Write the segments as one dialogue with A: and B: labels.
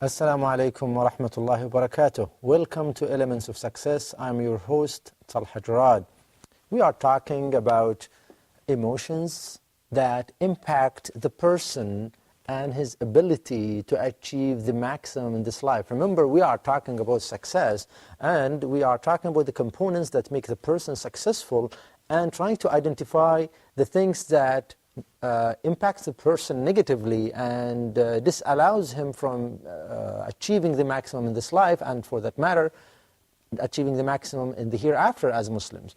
A: Assalamu alaikum wa rahmatullahi wa barakatuh. Welcome to Elements of Success. I'm your host, Talha Jarad. We are talking about emotions that impact the person and his ability to achieve the maximum in this life. Remember, we are talking about success, and we are talking about the components that make the person successful and trying to identify the things that impacts the person negatively and disallows him from achieving the maximum in this life, and for that matter, achieving the maximum in the hereafter as Muslims.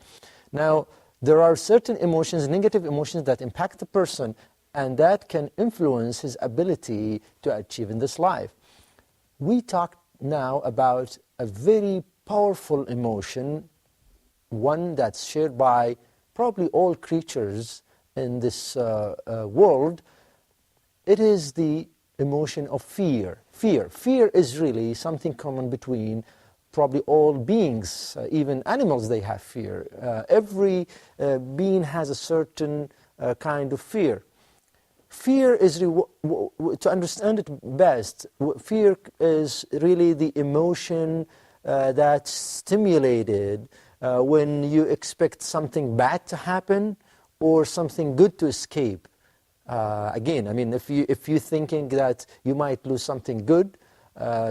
A: Now, there are certain emotions, negative emotions, that impact the person and that can influence his ability to achieve in this life. We talk now about a very powerful emotion, one that's shared by probably all creatures in this world. It is the emotion of fear. Fear is really something common between probably all beings. Even animals, they have fear. Every being has a certain kind of fear. Fear is, to understand it best, fear is really the emotion that's stimulated when you expect something bad to happen or something good to escape. Again, I mean, if you're thinking that you might lose something good,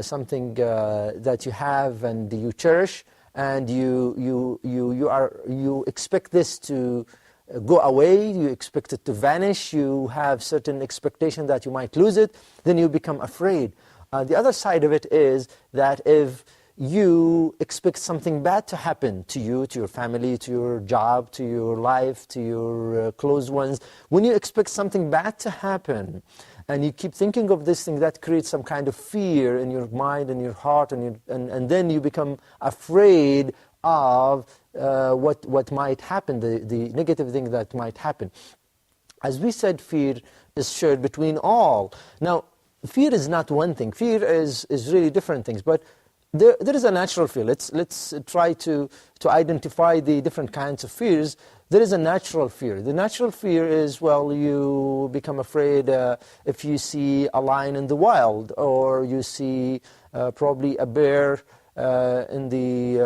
A: something that you have and you cherish, and you expect this to go away, you expect it to vanish, you have certain expectation that you might lose it, then you become afraid. The other side of it is that if you expect something bad to happen to you, to your family, to your job, to your life, to your close ones, when you expect something bad to happen and you keep thinking of this thing, that creates some kind of fear in your mind and your heart, and then you become afraid of what might happen, the negative thing that might happen. As we said, fear is shared between all. Now, fear is not one thing. Fear is really different things, but there is a natural fear. Let's try to identify the different kinds of fears. There is a natural fear. The natural fear is, well, you become afraid if you see a lion in the wild, or you see probably a bear in the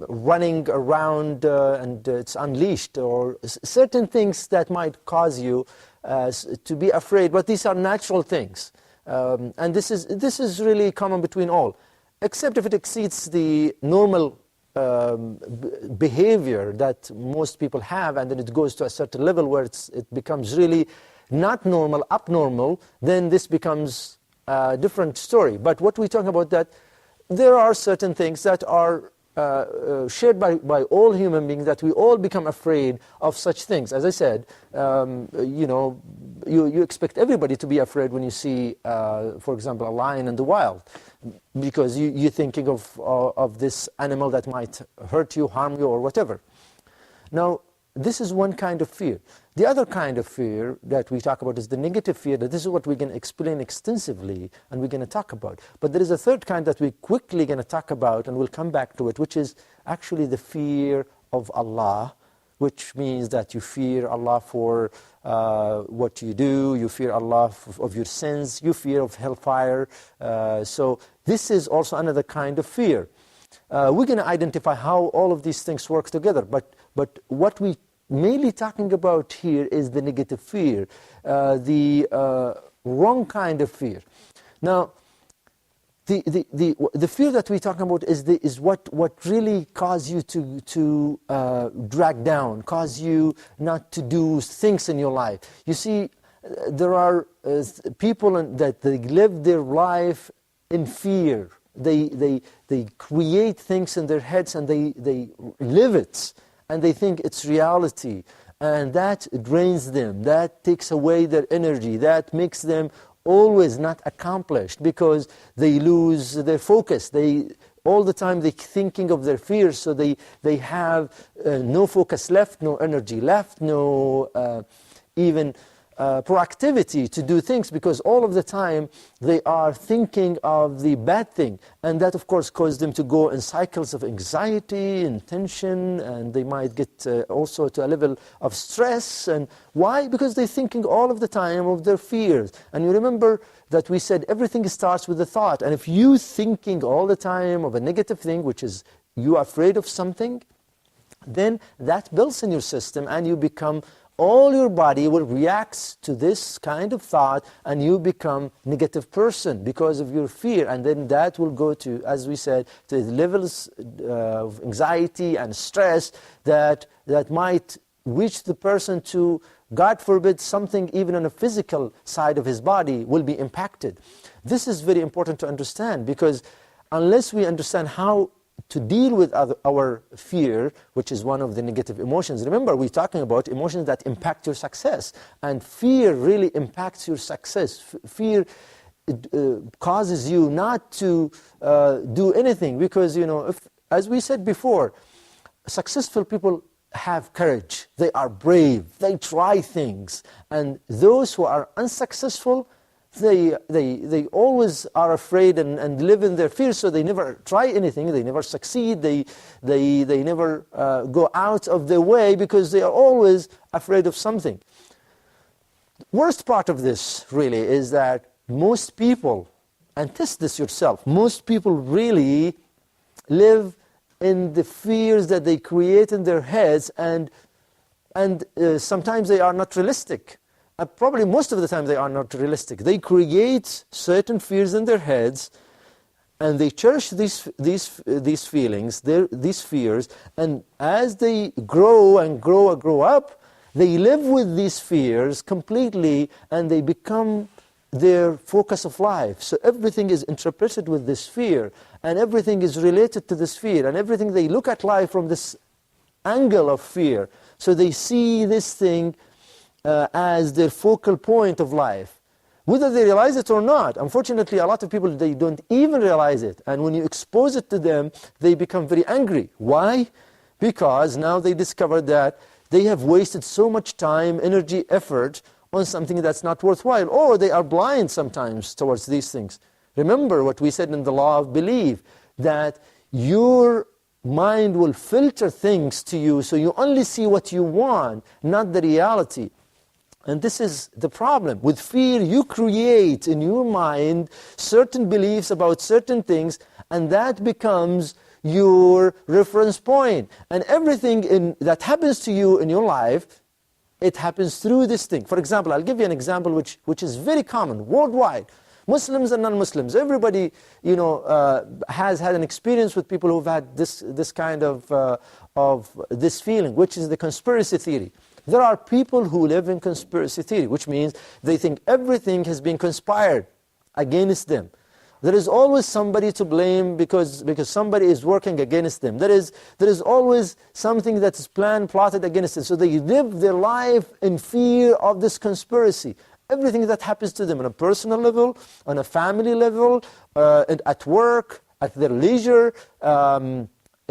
A: running around and it's unleashed, or certain things that might cause you to be afraid. But these are natural things, and this is really common between all, except if it exceeds the normal behavior that most people have, and then it goes to a certain level where it becomes really not normal, abnormal, then this becomes a different story. But what we're talking about, that there are certain things that are shared by all human beings, that we all become afraid of such things. As I said, you expect everybody to be afraid when you see, for example, a lion in the wild, because you're thinking of this animal that might hurt you, harm you, or whatever. Now, this is one kind of fear. The other kind of fear that we talk about is the negative fear. That this is what we're going to explain extensively and we're going to talk about. But there is a third kind that we're quickly going to talk about, and we'll come back to it, which is actually the fear of Allah, which means that you fear Allah for what you do, you fear Allah of your sins, you fear of hellfire. So this is also another kind of fear. We're going to identify how all of these things work together, but what we mainly talking about here is the negative fear, the wrong kind of fear. Now, the fear that we're talking about is what really cause you to drag down, cause you not to do things in your life. You see, there are people that they live their life in fear. They create things in their heads and they live it, and they think it's reality, and that drains them, that takes away their energy, that makes them always not accomplished, because they lose their focus. All the time they're thinking of their fears, so they have no focus left, no energy left, no even proactivity to do things, because all of the time they are thinking of the bad thing, and that of course causes them to go in cycles of anxiety and tension, and they might get also to a level of stress. And why? Because they're thinking all of the time of their fears. And you remember that we said everything starts with a thought, and if you thinking all the time of a negative thing, which is you are afraid of something, then that builds in your system, and you become, all your body will react to this kind of thought, and you become negative person because of your fear. And then that will go to, as we said, to levels of anxiety and stress that might reach the person to, God forbid, something even on a physical side of his body will be impacted. This is very important to understand, because unless we understand how to deal with our fear, which is one of the negative emotions. Remember, we're talking about emotions that impact your success, and fear really impacts your success. Fear causes you not to do anything, because, you know, if, as we said before, successful people have courage, they are brave, they try things, and those who are unsuccessful, they always are afraid and live in their fears, so they never try anything, they never succeed, they never go out of their way, because they are always afraid of something. Worst part of this really is that most people, and test this yourself, most people really live in the fears that they create in their heads, and sometimes they are not realistic. Probably most of the time they are not realistic. They create certain fears in their heads, and they cherish these feelings, these fears, and as they grow and grow up, they live with these fears completely, and they become their focus of life. So everything is interpreted with this fear, and everything is related to this fear, and everything, they look at life from this angle of fear. So they see this thing as their focal point of life, whether they realize it or not. Unfortunately, a lot of people, they don't even realize it, and when you expose it to them, they become very angry. Why? Because now they discover that they have wasted so much time, energy, effort on something that's not worthwhile, or they are blind sometimes towards these things. Remember what we said in the law of belief, that your mind will filter things to you, so you only see what you want, not the reality. And this is the problem. With fear, you create in your mind certain beliefs about certain things, and that becomes your reference point. And everything that happens to you in your life, it happens through this thing. For example, I'll give you an example which is very common worldwide. Muslims and non-Muslims, everybody, you know, has had an experience with people who've had this kind of this feeling, which is the conspiracy theory. There are people who live in conspiracy theory, which means they think everything has been conspired against them. There is always somebody to blame because somebody is working against them. There is always something that is planned, plotted against them. So they live their life in fear of this conspiracy. Everything that happens to them on a personal level, on a family level, and at work, at their leisure,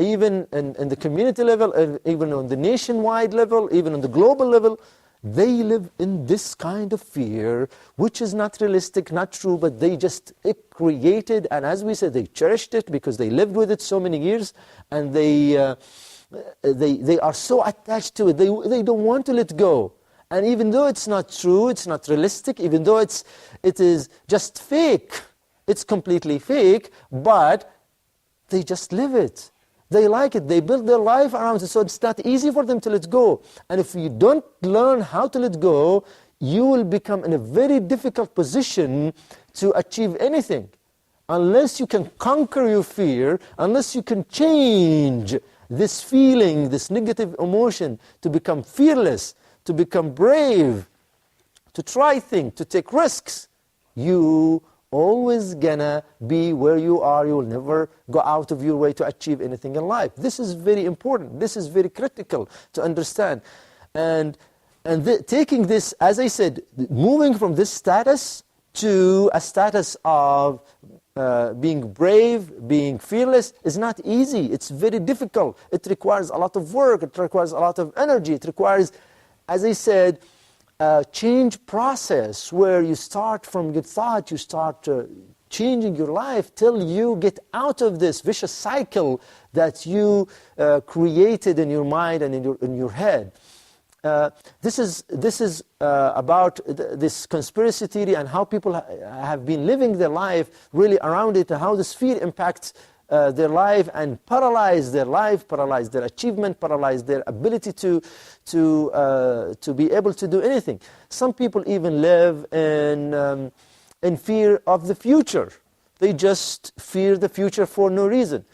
A: even in the community level, even on the nationwide level, even on the global level, they live in this kind of fear, which is not realistic, not true, but they just created, and as we said, they cherished it because they lived with it so many years, and they are so attached to it, they don't want to let go. And even though it's not true, it's not realistic, even though it is just fake, it's completely fake, but they just live it. They like it. They build their life around it, so it's not easy for them to let go. And if you don't learn how to let go, you will become in a very difficult position to achieve anything. Unless you can conquer your fear, unless you can change this feeling, this negative emotion, to become fearless, to become brave, to try things, to take risks, you always gonna be where you are. You will never go out of your way to achieve anything in life. This is very important. This is very critical to understand. And taking this, as I said, moving from this status to a status of being brave, being fearless, is not easy. It's very difficult. It requires a lot of work. It requires a lot of energy. It requires, as I said, a change process where you start from good thought, you start changing your life till you get out of this vicious cycle that you created in your mind and in your head. This is about this conspiracy theory and how people have been living their life really around it, and how this fear impacts their life and paralyze their life, paralyze their achievement, paralyze their ability to be able to do anything. Some people even live in fear of the future. They just fear the future for no reason.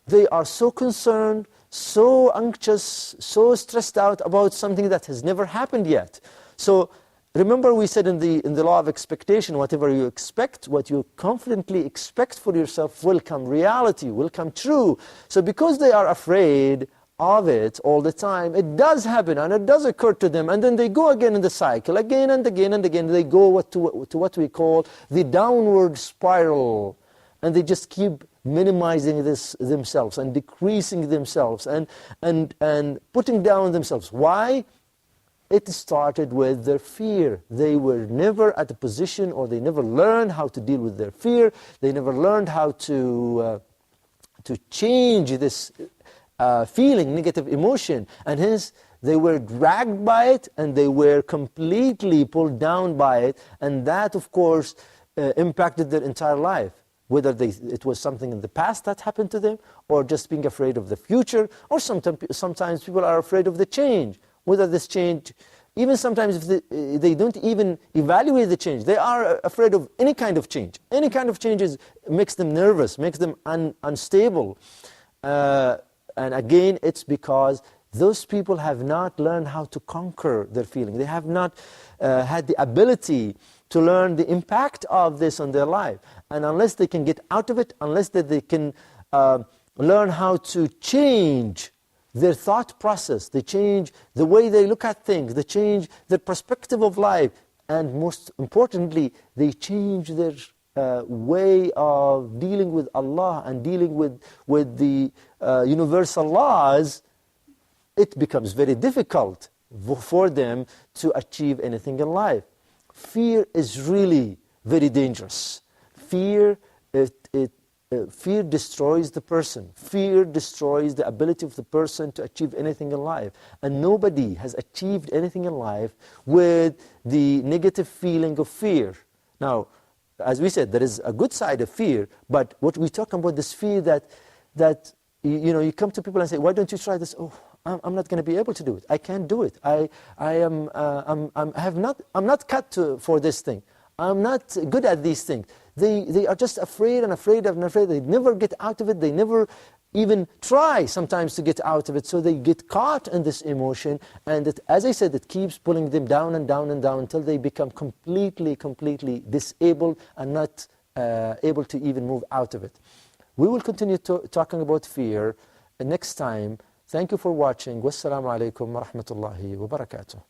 A: They are so concerned, so anxious, so stressed out about something that has never happened yet. So remember, we said in the law of expectation, whatever you expect, what you confidently expect for yourself will come reality, will come true. So because they are afraid of it all the time, it does happen and it does occur to them, and then they go again in the cycle, again and again and again. They go to what we call the downward spiral, and they just keep minimizing this themselves and decreasing themselves and putting down themselves. Why? It started with their fear. They were never at a position, or they never learned how to deal with their fear. They never learned how to change this feeling, negative emotion, and hence they were dragged by it, and they were completely pulled down by it, and that of course impacted their entire life, whether it was something in the past that happened to them, or just being afraid of the future, or sometimes people are afraid of the change, whether this change, even sometimes if they don't even evaluate the change, they are afraid of any kind of change. Any kind of change makes them nervous, makes them unstable. And again, it's because those people have not learned how to conquer their feeling. They have not had the ability to learn the impact of this on their life. And unless they can get out of it, unless that they can learn how to change their thought process, they change the way they look at things, they change their perspective of life, and most importantly, they change their way of dealing with Allah and dealing with the universal laws, it becomes very difficult for them to achieve anything in life. Fear is really very dangerous. Fear destroys the person. Fear destroys the ability of the person to achieve anything in life. And nobody has achieved anything in life with the negative feeling of fear. Now, as we said, there is a good side of fear, but what we talk about, this fear that you come to people and say, why don't you try this? Oh, I'm not going to be able to do it. I can't do it. I'm not cut for this thing. I'm not good at these things. They are just afraid and afraid and afraid. They never get out of it. They never even try sometimes to get out of it. So they get caught in this emotion, and as I said, it keeps pulling them down and down and down until they become completely disabled and not able to even move out of it. We will continue talking about fear next time. Thank you for watching. Wassalamu alaikum wa rahmatullahi wa barakatuh.